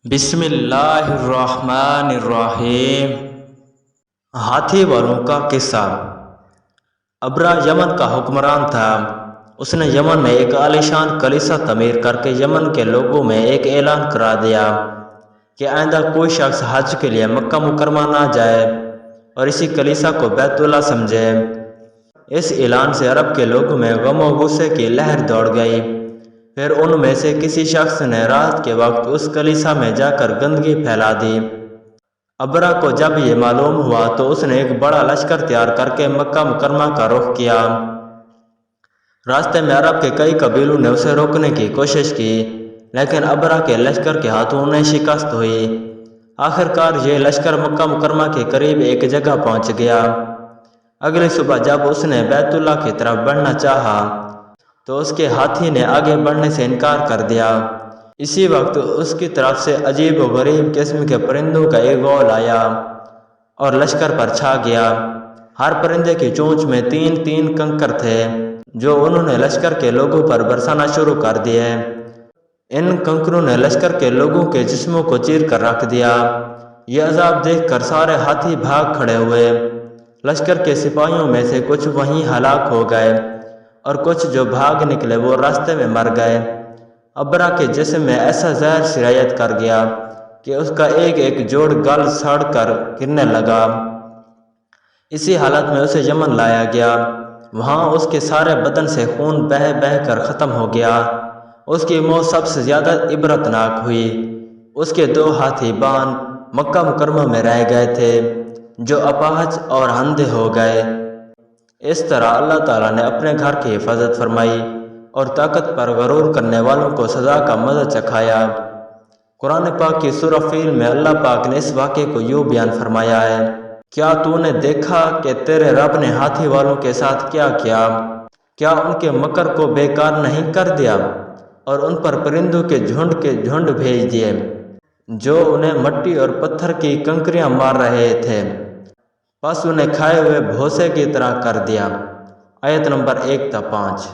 بسم اللہ الرحمن الرحیم۔ ہاتھی والوں کا قصہ۔ ابرا یمن کا حکمران تھا۔ اس نے یمن میں ایک عالیشان کلیسا تعمیر کر کے یمن کے لوگوں میں ایک اعلان کرا دیا کہ آئندہ کوئی شخص حج کے لیے مکہ مکرمہ نہ جائے اور اسی کلیسا کو بیت اللہ سمجھے۔ اس اعلان سے عرب کے لوگوں میں غم و غصے کی لہر دوڑ گئی۔ پھر ان میں سے کسی شخص نے رات کے وقت اس کلیسا میں جا کر گندگی پھیلا دی۔ ابرا کو جب یہ معلوم ہوا تو اس نے ایک بڑا لشکر تیار کر کے مکہ مکرمہ کا رخ کیا۔ راستے میں عرب کے کئی قبیلوں نے اسے روکنے کی کوشش کی، لیکن ابرا کے لشکر کے ہاتھوں انہیں شکست ہوئی۔ آخر کار یہ لشکر مکہ مکرمہ کے قریب ایک جگہ پہنچ گیا۔ اگلی صبح جب اس نے بیت اللہ کی طرف بڑھنا چاہا تو اس کے ہاتھی نے آگے بڑھنے سے انکار کر دیا۔ اسی وقت اس کی طرف سے عجیب و غریب قسم کے پرندوں کا ایک غول آیا اور لشکر پر چھا گیا۔ ہر پرندے کی چونچ میں تین تین کنکر تھے جو انہوں نے لشکر کے لوگوں پر برسانا شروع کر دیے۔ ان کنکروں نے لشکر کے لوگوں کے جسموں کو چیر کر رکھ دیا۔ یہ عذاب دیکھ کر سارے ہاتھی بھاگ کھڑے ہوئے۔ لشکر کے سپاہیوں میں سے کچھ وہیں ہلاک ہو گئے اور کچھ جو بھاگ نکلے وہ راستے میں مر گئے۔ ابرا کے جسم میں ایسا زہر سرایت کر گیا کہ اس کا ایک ایک جوڑ گل سڑ کر گرنے لگا۔ اسی حالت میں اسے یمن لایا گیا۔ وہاں اس کے سارے بدن سے خون بہہ بہہ کر ختم ہو گیا۔ اس کی موت سب سے زیادہ عبرتناک ہوئی۔ اس کے دو ہاتھی بان مکہ مکرمہ میں رہ گئے تھے جو اپاہج اور اندھے ہو گئے۔ اس طرح اللہ تعالیٰ نے اپنے گھر کی حفاظت فرمائی اور طاقت پر غرور کرنے والوں کو سزا کا مزہ چکھایا۔ قرآن پاک کی سورہ فیل میں اللہ پاک نے اس واقعے کو یوں بیان فرمایا ہے: کیا تو نے دیکھا کہ تیرے رب نے ہاتھی والوں کے ساتھ کیا کیا؟ کیا ان کے مکر کو بیکار نہیں کر دیا اور ان پر پرندوں کے جھنڈ بھیج دیے جو انہیں مٹی اور پتھر کی کنکریاں مار رہے تھے، بس انہیں کھائے ہوئے بھوسے کی طرح کر دیا۔ آیت نمبر 1 تا 5۔